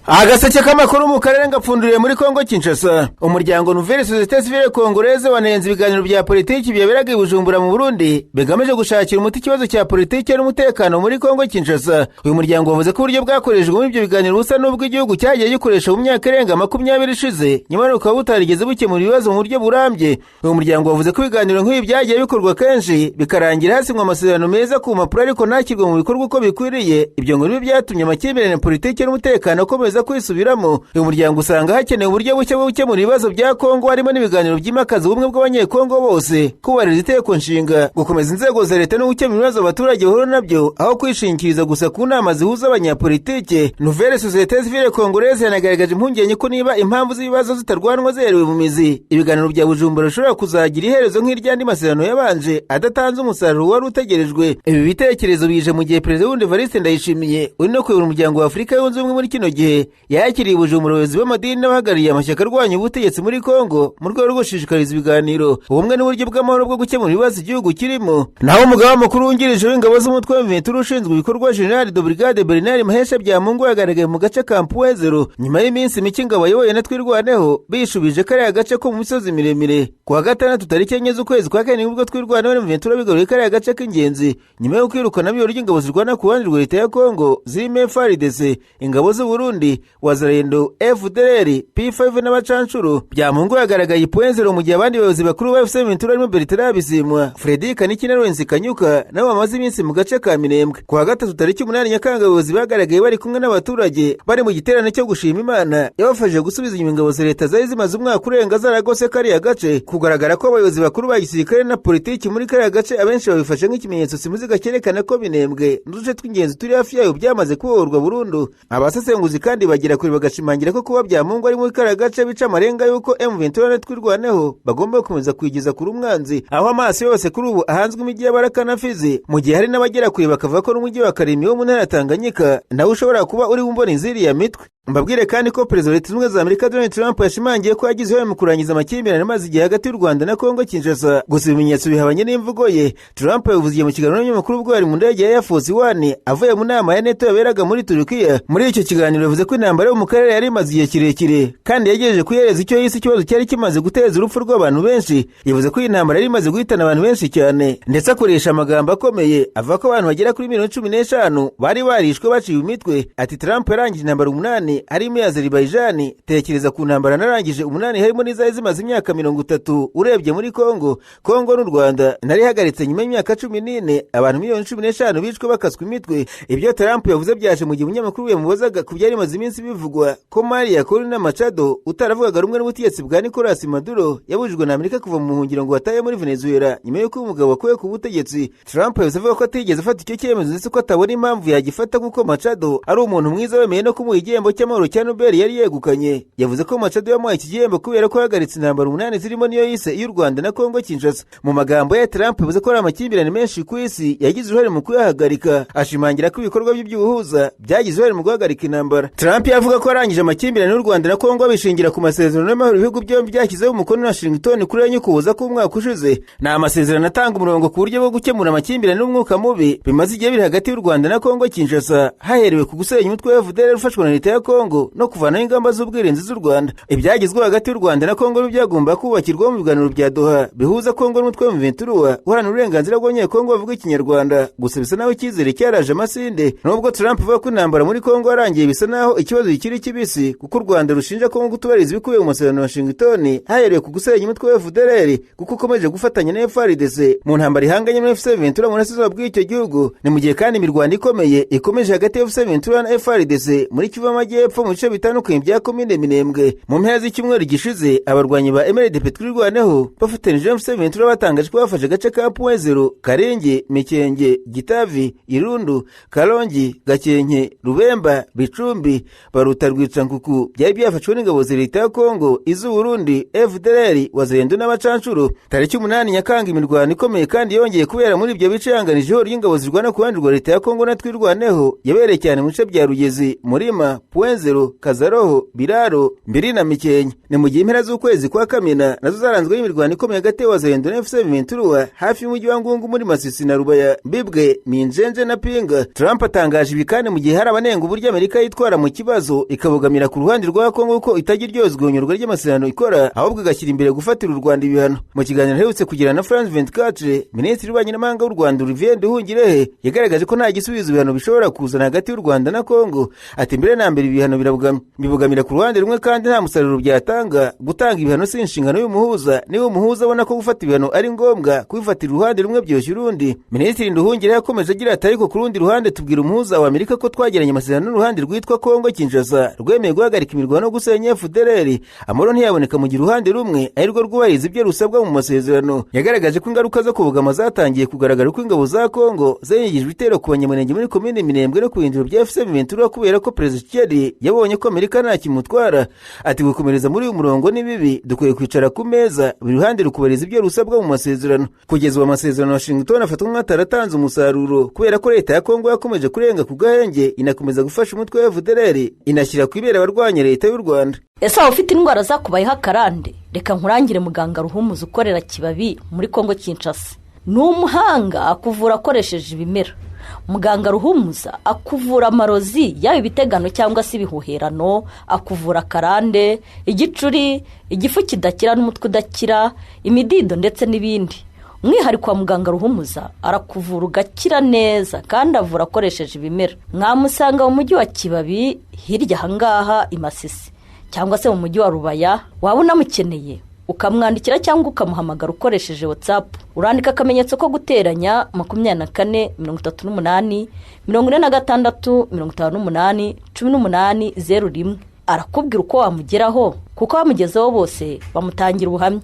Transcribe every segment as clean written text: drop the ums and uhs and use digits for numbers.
Agaseke k'amakuru mu karere ngapfunduriye muri Kongo Kinshasa. Umuryango Nouvelle Société Civile Congolaise wanenze ibiganiro bya politiki byaberaga i Bujumbura mu Burundi bigamije gushakira umuti ikibazo cya politiki n'umutekano muri Kongo Kinshasa. Uyu muryango wavuze ko uburyo bwakoreshejwe muri ibyo biganiro busa n'ubwo igihugu cyagiye gikoresha mu myaka irenga 20 ishize, nyuma y'uko butarigeze bukemura ibibazo mu buryo burambye. Uyu muryango wavuze ko ibiganiro nk'ibi byagiye bikorwa kenshi bikarangira hasinywa amasezerano meza ku mpapuro ariko ntakirwe mu bikorwa uko bikwiriye. Ibyo ngo byatumye amakimbirane politiki n'umutekano komeza kwisubiramo. Uyu muryango usanga hakenewe uburyo bushya bwo gukemura ibibazo bya Kongo, harimo n'ibiganiro by'imakaza ubumwe bw'abanyekongo bose, kubahiriza itegeko nshinga, gukomeza inzego za leta no gukemura ibibazo abaturage bahura nabyo aho kwishingikiriza gusa ku nama zihuza abanyapolitike. Nouvelle Société Civile Congolaise yanagaragaje impungenge ko niba impamvu z'ibibazo zitarwanwa zerewe mu mizi, ibiganiro bya Bujumbura bishobora kuzagira iherezo nk'iryandi masezerano yabanje adatanze umusaruro wari utegerejwe. Ibi bitekerezo bije mu gihe Perezida Wundi Evariste Ndayishimiye uri no kuyobora umuryango wa Afurika yunze ubumwe muri kino gihe yakiriye Bujumbura abayobozi b'amadini n'abahagarariye amashyaka arwanya ubutegetsi muri Kongo mu rwego rwo gushishikariza ibiganiro, ubumwe n'uburyo bw'amahoro bwo gukemura ibibazo igihugu kirimo. Naho umugaba mukuru wungirije w'ingabo z'umutwe wa M23 ushinzwe ibikorwa General de Brigade Bernard Mahesha Byamungu yagaragaye mu gace ka Mpuezero nyuma y'iminsi mike ingabo ayoboye na Twirwaneho bishubije kariya gace ko mu misozi miremire. Kuwa gatandatu tariki 4 z'ukwezi kwa kane nibwo Twirwaneho M23 bigaruye kariya gace k'ingenzi nyuma yo kwirukana n'ibyo ry'ingabo zirwana ku ruhande rwa leta ya Kongo zirimo FARDC, ingabo z'u Burundi, Wazalendo, FDLR, P5 n'abacancuro. Byamungu yagaragaye Mpuezero mu gihe abandi bayobozi bakuru ba M23 barimo Bertrand Bisimwa, Freddy Kaniki na Lawrence Kanyuka nabo bamaze iminsi mu gace ka Minembwe. Kuwa gatatu tariki 8 Nyakanga abayobozi bagaragaye bari kumwe n'abaturage bari mu giterane cyo gushima Imana yabafashije gusubiza inyuma ingabo za leta zari zimaze umwaka urenga zaragose kariya gace. Kugaragara ko abayobozi bakuru ba gisirikare na politiki muri kariya gace abenshi babifashe nk'ikimenyetso simuziga cyerekana ko Minembwe n'uduce tw'ingenzi turi hafi yayo byamaze kubohorwa burundu. Abasesenguzi kandi bagira kuri bagashimangira ko kuba Byamungu ari muri kariya gace bica amarenga yuko M23 na Twirwaneho bagomba gukomeza kwigiza kuri umwanzi, aho amaso yose kuri ubu ahanzwe imijyi ya Baraka na Fizi, mu gihe hari n'abagera kuri bakavuga ko n'umujyi wa Kalemie wo mu ntara ya Tanganyika nawe ushobora kuba uri bumbona inziri ya mitwe. Mbabwire kandi ko Perezida wa Leta Zunze Ubumwe za Amerika Donald Trump yashimangiye ko yagize uruhare mu kurangiza amakimbirane maze igihe hagati y'u Rwanda na Kongo Kinshasa. Gusa ibimenyetso bihabanye n'imvugo ye. Trump yavugiye mu kiganiro n'abanyamakuru ubwo yari mu ndege ya Air Force One avuye mu nama ya NATO yaberaga muri Turukiya. Muri icyo kiganiro yavuze ko intambara yo mu karere yari imaze igihe kirekire kandi yagejeje kuyihereza icyo yise ikibazo cyari kimaze guteza urupfu rw'abantu benshi. Yavuze ko iyi ntambara yari imaze guhitana abantu benshi cyane, ndetse akoresha amagambo akomeye avuga ko abantu bagera kuri 15 bari barishwe baciye imitwe. Ati Trump yarangije intambara 8 harimo iya Azerbaijan, tekereza ku ntambara narangije 8 harimo n'izari zimaze imyaka 30. Urebye muri Kongo n'u Rwanda nari hagaritse nyuma y'imyaka 14 abantu 15 bicwe bakaswe imitwe. Ibyo Trump yavuze byaje mu gihe umunyamakuru yamubazaga ku byari maze iminsi bivugwa ko Maria Corina Machado utaravugaga rumwe n'ubutegetsi bwa Nicolas Maduro yabujijwe na Amerika kuva mu buhungiro ngo ataye muri Venezuela nyuma y'uko umugabo wakuwe ku butegetsi. Trump yavuze ko atigeze afata icyo cyemezo ndetse ko atabona impamvu yagifata kuko Machado ari umuntu mwiza wemeye no kumuha igihembo cy'amahoro cya Nobel yari yegukanye. Yavuze ko Machado yamuhaye iki gihembo kubera ko yahagaritse intambara 8 zirimo niyo yise y'u Rwanda na Kongo Kinshasa. Mu magambo ya Trump yavuze ko ari amakimbirane menshi ku isi yagize uruhare mu kuyahagarika, ashimangira ko ibikorwa by'ubuhuza byagize uruhare mu guhagarika intambara. Trump yavuga ko arangije amakimbirane y'u Rwanda na Kongo bishingira ku masezerano y'amahoro ibihugu byombi byashyizeho umukono na Washington kuri enye kuza ku mwaka ushize. Ni amasezerano atanga umurongo ku buryo bwo gukemura amakimbirane n'umwuka mubi bimaze igihe biri hagati y'u Rwanda na Kongo Kinshasa, haherewe ku gusenya umutwe wa FDLR ufashwa na leta ya Kongo no kuvanaho ingamba z'ubwirinzi z'u Rwanda. Ibyagizwe hagati y'u Rwanda na Kongo byagomba kubakirwa mu biganiro bya Doha bihuza Kongo n'umutwe wa M23 uharanira uburenganzira bw'abanyekongo bavuga ikinyarwanda. Gusa bisa naho icyizere cyaraje amasinde, nubwo Trump avuga ko intambara muri Kongo yarangiye bisa naho ikibazo kikiri kibisi kuko u Rwanda rushinja Kongo kutubahiriza ibikubiye mu masezerano ya Washington haherewe ku gusenya umutwe wa FDLR kuko ukomeje gufatanya na FARDC mu ntambara ihanganye na FC23 mu nasizo bw'icyo gihugu. Ni mu gihe kandi imirwano ikomeye ikomeje hagati ya FC23 na FARDC muri Kivu y'Amajyepfo mu bice bitandukanye bya komine Minembwe. Mu mpera z'icyumweru gishize abarwanyi ba MLDP Twirwaneho bafatanyije na FC23 batangaje ko bafashe agace ka Mpuezero, Karenge, Mikenge, Gitavi, Irundu, Kalongi, Gakenke, Rubemba, Bicumbi, Baruta, Rwicankuku byari byafashwe n'ingabo za leta ya Kongo, iz'u Burundi, FDLR, Wazalendo n'abacancuro. Tariki 8 Nyakanga imirwano ikomeye kandi yongeye kubera muri ibyo bice yanganijeho ry'ingabo zirwana ku ruhande rwa leta ya Kongo na Twirwaneho yabereye cyane mu bice bya Rugezi, Murima, Puenzo Rwenzero, Kazaroho, Biraro, Mbiri na Mikenke. Ni mu gihe impera z'ukwezi kwa Kamena nazo zaranzwe n'imirwano ikomeye hagati y'Abazalendo na FCM Ventura hafi y'umujyi wa Ngungu muri Masisi na Rubaya, Mbibwe, Minjenje na Pinga. Trump atangaje ibi kandi mu gihe hari abanenga uburyo Amerika yitwara mu kibazo ikabogamira ku ruhande rwa Kongo ko itagira iryozwa unyurwa ry'amasezerano ikora, ahubwo igashyira imbere gufatira u Rwanda ibihano. Mu kiganiro aherutse kugirana na France 24, Minisitiri w'Ububanyi n'Amahanga w'u Rwanda Olivier Nduhungirehe yagaragaje ko nta gisubizo ibihano bishobora kuzana hagati y'u Rwanda na Kongo. Ati mbere na mbere ibihano bibogamira ku ruhande rumwe kandi nta musaruro byatanga. Gutanga ibihano si inshingano y'umuhuza, niwe umuhuza abona ko gufata ibihano ari ngombwa, kubifatira uruhande rumwe byoshya urundi. Minisitiri Nduhungirehe yakomeje agira ati ariko ku rundi ruhande tubwira umuhuza wa Amerika ko twagiranye amasezerano n'uruhande rwitwa Kongo Kinshasa rwemeye guhagarika imirwano no gusenya FDLR. Amahoro ntiyaboneka mu gihe uruhande rumwe ari rwo rwubahiriza ibyo rusabwa mu masezerano. Yagaragaje ko ingaruka zo kubogama zatangiye kugaragara ko ingabo za Kongo zenyigijwe ibitero ku banyamurenge muri komine Minembwe no ku bindiro bya FCM Ventura kubera ko Perezida Tshisekedi yabonye ko Amerika nta kimutwara. Ati gukomereza muri uyu murongo ni bibi, dukwiye kwicara ku meza buri ruhande rukubahiriza ibyo rusabwa mu masezerano. Kugeza ubu amasezerano ya Washington afatwa nk'ataratanze umusaruro kubera ko leta ya Kongo yakomeje kurenga ku gahenge, inakomeza gufasha umutwe wa FDLR, inashyira ku ibere abarwanya leta y'u Rwanda. Ese aho ufite indwara zakubayeho akarande, reka nkurangire muganga Ruhumuza ukorera Kibabi muri Kongo Kinshasa. Ni umuhanga akuvura akoresheje ibimera. Muganga Ruhumuza akuvura amarozi yaba ibitegano cyangwa se ibihuherano, akuvura akarande, igicuri, igifu kidakira n'umutwe udakira, imidido ndetse n'ibindi. Umwihariko wa muganga Ruhumuza arakuvura ugakira neza kandi avura akoresheje ibimera. Mwamusanga mu mujyi wa Kibabi hirya hangaha i Masisi cyangwa se mu mujyi wa Rubaya. Waba unamukeneye ukamwandikira cyangwa ukamuhamagara ukoresheje WhatsApp, urandika akamenyetso ko guteranya 24 38 46 58 18 arakubwira uko wamugeraho, kuko bamugezeho bose bamutangira ubuhamya.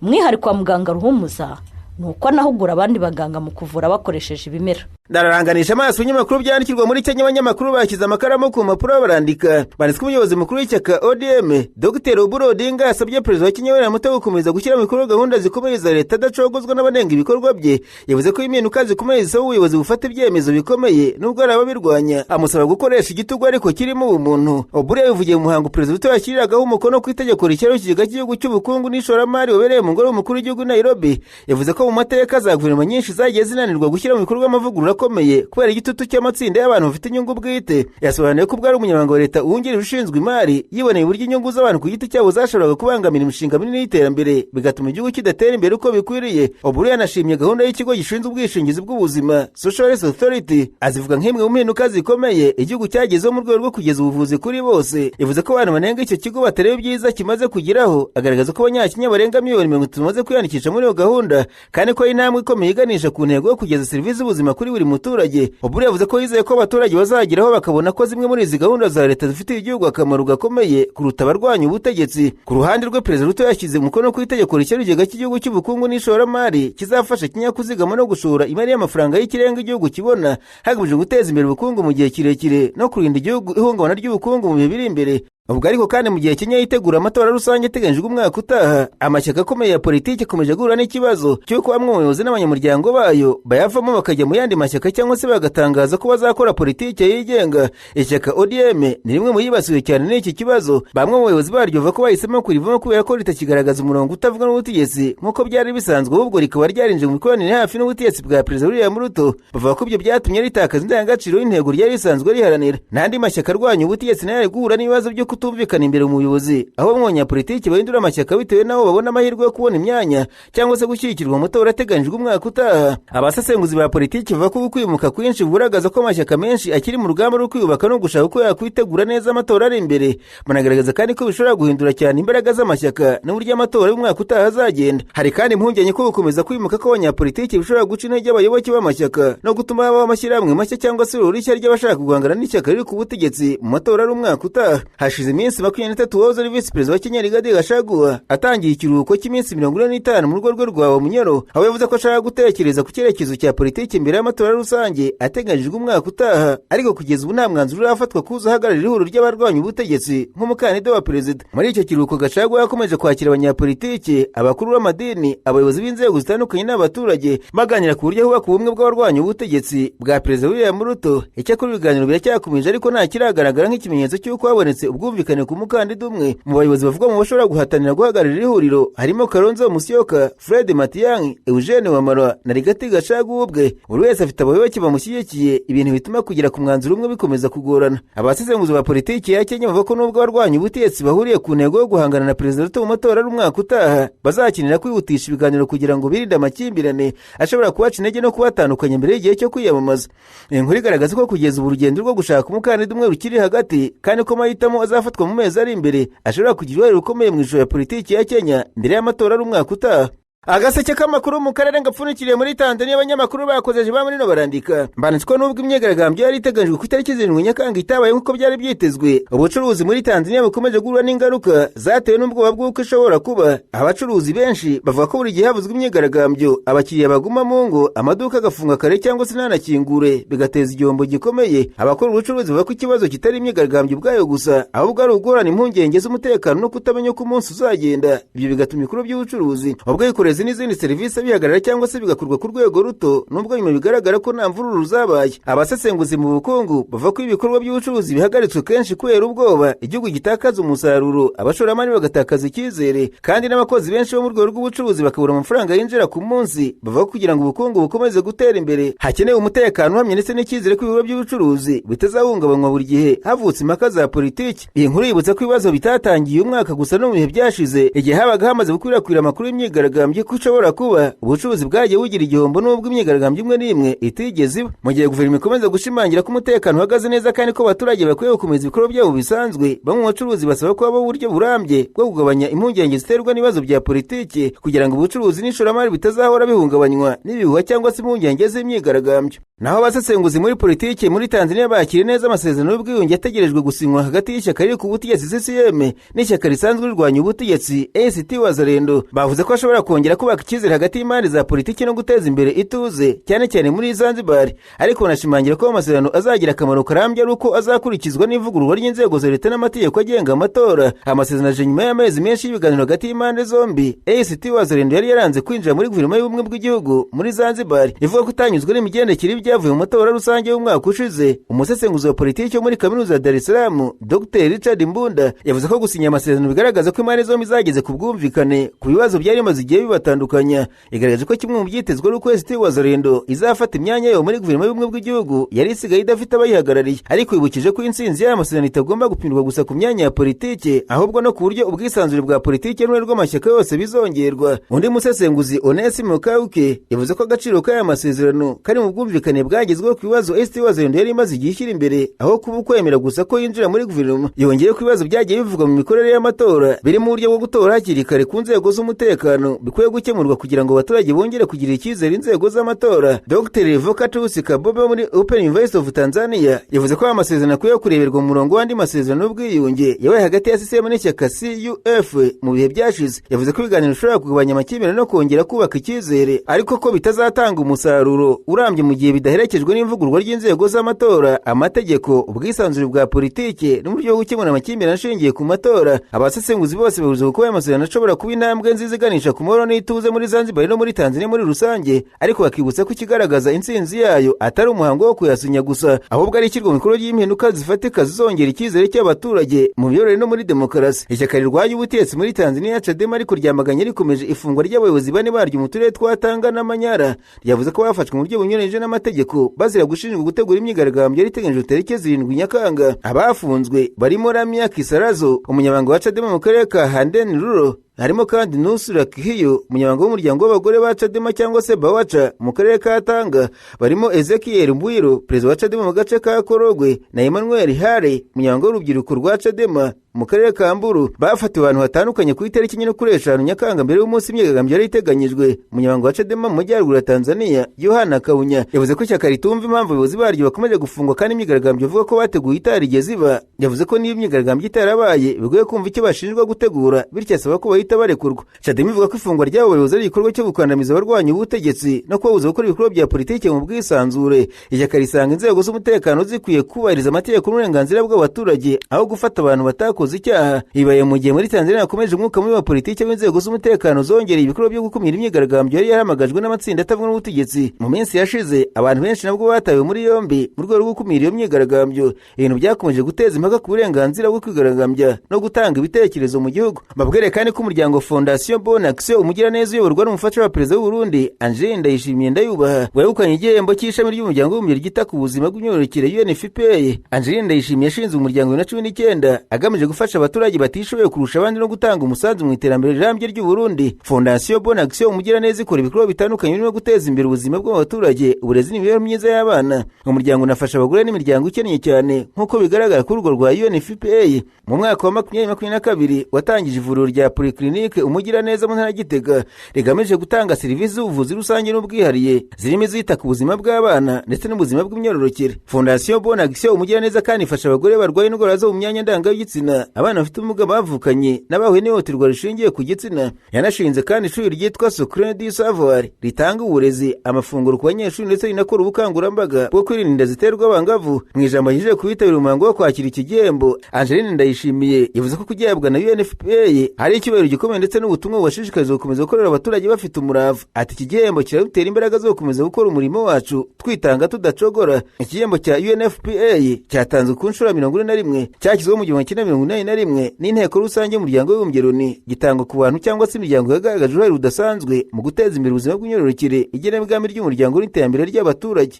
Umwihariko wa muganga Ruhumuza nuko anahugura abandi baganga mu kuvura bakoresheje ibimera. Ndaranganisha amaso ibinyamakuru byandikirwa muri Kenya. Abanyamakuru bashyize amakaramu ku mpapuro barandika. Banditswe umuyobozi mukuru w'ishyaka ODM Dr. Oburu Odinga asabye Perezida wa Kenya William Ruto gukomeza gushyira mu bikorwa gahunda zikomeye za leta adacogozwa n'abanenga ibikorwa bye. Yavuze ko impinduka zikomeye zisaba ubuyobozi bufata ibyemezo bikomeye nubwo ari ababirwanya. Amusaba gukoresha igitugu ariko kirimo ubumuntu. Oburu yabivugiye mu muhango Perezida Ruto yashyiriragaho umukono ku itegeko rishyiraho ikigega cy'igihugu cy'ubukungu n'ishoramari wabereye mu ngoro y'umukuru w'igihugu Nairobi. Yavuze ko mu mateka za guverinoma nyinshi zagiye zinanirwa gushyira mu bikorwa amavugurura akomeye kubera igitutu cy'amatsinda y'abantu bafite inyungu bwite. Yasobanuye ko bwari umunyamabanga wa leta uwungirije ushinzwe imari yiboneye uburyo inyungu z'abantu ku giti cyabo zashoboraga kubangamira imishinga minini y'iterambere bigatuma igihugu kidatera imbere uko bikwiriye. Oburu yanashimye gahunda y'ikigo gishinzwe ubwishingizi bw'ubuzima Social Health Authority, azivuga nk'imwe mu mpinduka zikomeye igihugu cyagezeho mu rwego rwo kugeza ubuvuzi kuri bose. Yavuze ko abantu banenga icyo kigo batareba ibyiza kimaze kugeraho, agaragaza ko Abanyakenya barenga miliyoni 30 bamaze kwiyandikisha muri iyo gahunda kandi ko intambwe ikomeye iganisha ku ntego yo kugeza serivisi z'ubuzima kuri buri muturage. Oburu yavuze ko yizeye ko abaturage bazageraho bakabona ko zimwe muri izi gahunda za leta zifitiye igihugu akamaro gakomeye kuruta abarwanya ubutegetsi. Ku ruhande rwe Perezida Ruto yashyize umukono ku itegeko rishyira ikigega cy'igihugu cy'ubukungu n'ishoramari kizafasha Kenya kuzigama no gushora imari y'amafaranga y'ikirenga igihugu kibona hagamijwe guteza imbere ubukungu mu gihe kirekire no kurinda igihugu ihungabana ry'ubukungu mu bihe biri imbere. Ubwo ariko kandi mu gihe Kenya yitegura amatora rusange ateganyijwe umwaka utaha, amashyaka akomeye ya politiki akomeje guhura n'ikibazo cy'uko bamwe mu bayobozi n'abanyamuryango bayo bayavamo bakajya mu yandi mashyaka cyangwa se bagatangaza ko bazakora politiki yigenga. Ishyaka ODM ni rimwe mu yibasiwe cyane n'iki kibazo. Bamwe mu bayobozi baryo bavuga ko bahisemo kurivamo kubera ko ritakigaragaza umurongo utavuga n'ubutegetsi nk'uko byari bisanzwe, ahubwo rikaba ryarinjiye mu mikoranire hafi n'ubutegetsi bwa Perezida William Ruto. Bavuga ko ibyo byatumye ritakaza indangagaciro y'intego ryari risanzwe riharanira. N'andi mashyaka arwanya ubutegetsi nayo ari guhura n'ibibazo byo kutumvikana imbere mu buyobozi, aho bamwe mu banyapolitiki bahindura amashyaka bitewe n'aho babona amahirwe yo kubona imyanya cyangwa se gushyigikirwa mu matora ateganyijwe umwaka utaha. Abasesenguzi ba politiki bavuga ko kwimuka kwinshi bugaragaza ko amashyaka menshi akiri mu rugamba rwo kwiyubaka no gushaka uko yakwitegura neza amatora ari imbere. Banagaragaza kandi ko bishobora guhindura cyane imbaraga z'amashyaka n'uburyo amatora y'umwaka utaha azagenda. Hari kandi impungenge ko gukomeza kwimuka kw'abanyapolitiki bishobora guca intege abayoboke b'amashyaka no gutuma habaho amashyirahamwe mashya cyangwa se ururishya ry'abashaka guhangana n'ishyaka riri ku butegetsi mu matora ari umwaka utaha. Hashize hashize iminsi 23 uwahoze ari visi perezida wa Kenya Rigathi Gachagua atangiye ikiruhuko cy'iminsi 45 mu rugo rwe rwa Munyoro, aho yavuze ko ashaka gutekereza ku cyerekezo cya politiki mbere y'amatora rusange ateganyijwe umwaka utaha, ariko kugeza ubu nta mwanzuro urafatwa kuzahagararira ihuriro ry'abarwanya ubutegetsi nk'umukandida wa perezida. Muri icyo kiruhuko Gachagua yakomeje kwakira abanyapolitiki, abakuru b'amadini, abayobozi b'inzego zitandukanye n'abaturage baganira ku buryo hubaka ubumwe bw'abarwanya ubutegetsi bwa perezida William Ruto. Icyakora ibiganiro biracyakomeje ariko nta kiragaragara nk'ikimenyetso cy'uko habonetse ubwumvikane ku mukandida umwe. Mu bayobozi bavuga mu bashobora guhatanira guhagararira ihuriro harimo Kalonzo Musyoka, Fred Matiang'i, Eugene Wamalwa na Rigathi Gachagua ubwe. Buri wese afite abayoboke bamushyigikiye, ibintu bituma kugera ku mwanzuro umwe bikomeza kugorana. Abasesenguzi ba politiki ya Kenya bavuga ko nubwo abarwanya ubutegetsi bahuriye ku ntego yo guhangana na perezida Ruto mu matora y'umwaka utaha, bazakinira kwihutisha ibiganiro kugira ngo birinde amakimbirane ashobora kubaca intege no kubatandukanya mbere y'igihe cyo kwiyamamaza. Inkuru igaragaza ko kugeza ubu urugendo rwo gushaka umukandida umwe rukiri hagati, kandi ko amahitamo azafatwa mu mezi ari imbere ashobora kugira uruhare rukomeye mu ishusho ya politiki ya Kenya mbere y'amatora y'umwaka utaha. Agaseke k'amakuru mu karere gapfunikiriye muri Tanzania, abanyamakuru bakozeje ba muri no barandika banditswe n'ubwo imyigaragambyo yari iteganyijwe ku itariki 7 Nyakanga itabaye nk'uko byari byitezwe. Ubucuruzi muri Tanzania bukomeje guhura n'ingaruka zatewe n'ubwoba bw'uko ishobora kuba. Abacuruzi benshi bavuga ko buri gihe havuzwe imyigaragambyo abakiriya baguma mu ngo, amaduka agafunga kare cyangwa se ntanakingure, bigateza igihombo gikomeye. Abakora ubucuruzi bavuga ko ikibazo kitari imyigaragambyo ubwayo gusa, ahubwo ari ugorana impungenge z'umutekano no kutamenya uko umunsi uzagenda. Ibyo bigatuma ibikuru by'ubucuruzi ubwo n'izindi serivisi bihagarara cyangwa se bigakorwa ku rwego ruto, nubwo nyuma bigaragara ko nta mvururu zabaye. Abasesenguzi mu bukungu bavuga ko ibikorwa by'ubucuruzi bihagaritswe kenshi kubera ubwoba igihugu gitakaza umusaruro, abashoramari bagatakaza icyizere, kandi n'abakozi benshi bo mu rwego rw'ubucuruzi bakabura amafaranga yinjira ku munsi. Bavuga ko kugira ngo ubukungu bukomeze gutera imbere hakenewe umutekano uhamye ndetse n'icyizere ko ibikorwa by'ubucuruzi bitazahungabanywa buri gihe havutse impaka za politiki. Iyi nkuru yibutsa ko ibibazo bitatangiye umwaka gusa no mu bihe byashize, igihe habaga hamaze gukwirakwira amakuru y'imyigaragambyo ko ushobora kuba ubucuruzi bwagiye bugira igihombo n'ubwo imyigaragambyo imwe n'imwe itigeze iba. Mu gihe guverinoma ikomeza gushimangira ko umutekano uhagaze neza kandi ko abaturage bakwiye gukomeza ibikorwa byabo bisanzwe, bamwe mu bacuruzi basaba ko habaho uburyo burambye bwo kugabanya impungenge ziterwa n'ibibazo bya politiki kugira ngo ubucuruzi n'ishoramari bitazahora bihungabanywa n'ibihuha cyangwa se impungenge z'imyigaragambyo. Naho abasesenguzi muri politiki muri Tanzania bakiriye neza amasezerano y'ubwiyunge ategerejwe gusinywa hagati y'ishyaka riri ku butegetsi CCM n'ishyaka risanzwe rirwanya ubutegetsi ACT Wazalendo. Bavuze ko ashobora kongera kubaka icyizere hagati y'imari za politiki no guteza imbere ituze cyane cyane muri Zanzibar, ariko banashimangira ko amasezerano azagira akamaro karambye ari uko azakurikizwa n'ivugururwa ry'inzego za leta n'amategeko agenga amatora. Amasezerano aje nyuma y'amezi menshi y'ibiganiro hagati y'impande zombi. ACT Wazalendo yari yaranze kwinjira muri guverinoma y'ubumwe bw'igihugu muri Zanzibar, ivuga ko itanyuzwe n'imigendekere y'ibyavuye mu matora rusange y'umwaka ushize. Umusesenguzi wa politiki wo muri kaminuza ya Dar es Salaam Dr. Richard Mbunda yavuze ko gusinya amasezerano bigaragaza ko impande zombi zageze ku bwumvikane ku bibazo byari bimaze igihe bibatandukanya. Igaragaje ko kimwe mu byitezwe ari uko ACT Wazalendo izafata imyanya yo muri guverinoma y'ubumwe bw'igihugu yari isigaye idafite abayihagarariye, ariko yibukije ko intsinzi y'aya masezerano itagomba gupimwa gusa ku myanya ya politiki, ahubwo no ku buryo ubwisanzure bwa politiki n'uruhare rw'amashyaka yose bizongerwa. Undi musesenguzi Onesimo Kauke yavuze ko agaciro k'aya masezerano kari mu bwumvikane bwagezweho ku bibazo ACT Wazalendo yari imaze igihe ishyira imbere, aho kuba ukwemera gusa ko yinjira muri guverinoma. Yongeye ko ibibazo byagiye bivugwa mu mikorere y'amatora biri mu buryo bwo gutora hakiri kare ku nzego z'umutekano bikwiye gukemurwa kugira ngo abaturage bongere kugira icyizere inzego z'amatora. Dr. Revocatus Kabobe muri Open University of Tanzania yavuze ko amasezerano akwiye kureberwa mu murongo w'andi masezerano y'ubwiyunge yabaye hagati ya CCM n'ishyaka CUF mu bihe byashize. Yavuze ko ibiganiro bishobora kugabanya amakimbirane no kongera kubaka icyizere, ariko ko bitazatanga umusaruro urambye mu gihe bidaherekejwe n'ivugururwa ry'inzego z'amatora, amategeko, ubwisanzure bwa politiki n'uburyo bwo gukemura amakimbirane ashingiye ku matora. Abasesenguzi bose bavuze ko aya masezerano ashobora kuba intambwe nziza iganisha ku mahoro n'ituze muri Zanzibar no muri Tanzania muri rusange, ariko bakibutsa ko ikigaragaza intsinzi yayo atari umuhango wo kuyasinya gusa, ahubwo ari ishyirwa mu bikorwa ry'impinduka zifatika zizongera icyizere cy'abaturage mu miyoborere no muri demokarasi. Ishyaka rirwanya ubutegetsi muri Tanzania Chadema ariko ryamaganye rikomeje ifungwa ry'abayobozi bane baryo mu turere twa Tanga na Manyara. Ryavuze ko bafashwe mu buryo bunyuranyije n'amategeko bazira gushinjwa gutegura imyigaragambyo yari iteganyijwe tariki 7 Nyakanga. Abafunzwe barimo Ramia Kisarazo, umunyamabanga wa Chadema mu karere ka Handen Ruro, harimo kandi Nusura Kihiyo, umunyamabanga w'umuryango w'abagore ba Chadema cyangwa se Bawacha mu karere ka Tanga, barimo Ezekiel Mbwiro, perezida wa Chadema mu gace ka Korogwe, na Emmanuel Hare, umunyamabanga w'urubyiruko rwa Chadema mu karere ka Mburu bafatiwe abantu hatandukanye ku itariki 5 Nyakanga mbere y'umunsi imyigaragambyo yari iteganyijwe. Umunyamabanga wa Chadema mu majyaruguru ya Tanzania Yohana Kaunya yavuze ko ishyaka ritumva impamvu abayobozi baryo bakomeje gufungwa kandi imyigaragambyo ivuga ko bateguye itarigeze iba. Yavuze ko niba imyigaragambyo itarabaye bigoye kumva icyo bashinjwa gutegura, bityo asaba ko bahita barekurwa. Chadema ivuga ko ifungwa ry'abo bayobozi ari igikorwa cyo gukandamiza abarwanya ubutegetsi no kubabuza gukora ibikorwa bya politiki mu bwisanzure. Ishyaka risanga inzego z'umutekano zikwiye kubahiriza amategeko n'uburenganzira bw'abaturage aho gufata abantu batakoze icyaha. Ibaye mu gihe muri Tanzania hakomeje umwuka muri wa politiki w'inzego z'umutekano zongereye ibikorwa byo gukumira imyigaragambyo yari yahamagajwe n'amatsinda atavuga n'ubutegetsi. Mu minsi yashize abantu benshi nabwo batawe muri yombi mu rwego rwo gukumira iyo myigaragambyo. Ibintu byakomeje guteza impaka ku burenganzira bwo kwigaragambya no gutanga ibitekerezo mu gihugu. Babwire kandi ko umuryango Fondation Bonne Action umugiraneza uyoborwa n'umufasha wa perezida w'u Burundi Angeline Ndayishimiye Ndayubaha wegukanye igihembo cy'ishami ry'umuryango w'umubiri gita ku buzima bw'imyororokere UNFPA. Angeline Ndayishimiye yashinze umuryango 2019 agamije gufasha abaturage batishoboye kurusha abandi no gutanga umusanzu mu iterambere rirambye ry'u Burundi. Fondation Bonne Action umugiraneza ikora ibikorwa bitandukanye birimo guteza imbere ubuzima bw'abaturage, uburezi n'imibereho myiza y'abana. Umuryango unafasha abagore n'imiryango ikeneye cyane nk'uko bigaragara ku rugo rwa UNFPA. Mu mwaka wa 2022 watangije ivuriro rya Polyclinique umugiraneza mu ntara Gitega rigamije gutanga serivisi z'ubuvuzi rusange n'ubwihariye zirimo izita ku buzima bw'abana ndetse n'ubuzima bw'imyororokere. Fondation Bonne Action umugiraneza kandi ifasha abagore barwaye indwara zo mu myanya ndangagitsina, abana bafite ubumuga bavukanye n'abahuye n'ihohoterwa rishingiye ku gitsina. Yanashinze kandi ishuri ryitwa Socrane du Savoir ritanga uburezi, amafunguro ku banyeshuri ndetse rinakora ubukangurambaga bwo kwirinda inda ziterwa abangavu. Mu ijambo yije kubitabira umuhango wo kwakira iki gihembo, Angeline Ndayishimiye yavuze ko kugihabwa na UNFPA hari icyubahiro gikomeye ndetse n'ubutumwa bubashishikariza gukomeza gukorera abaturage bafite umurava. Ati iki gihembo kiradutera imbaraga zo gukomeza gukora umurimo wacu twitanga tudacogora. Igihembo cya UNFPA cyatanzwe ku nshuro 41 cyashyizweho mu 1981 n'inteko rusange y'umuryango w'abibumbye Loni, gitangwa ku bantu cyangwa se imiryango yagaragaje uruhare rudasanzwe mu guteza imbere ubuzima bw'imyororokere, igenamigambi ry'umuryango n'iterambere ry'abaturage.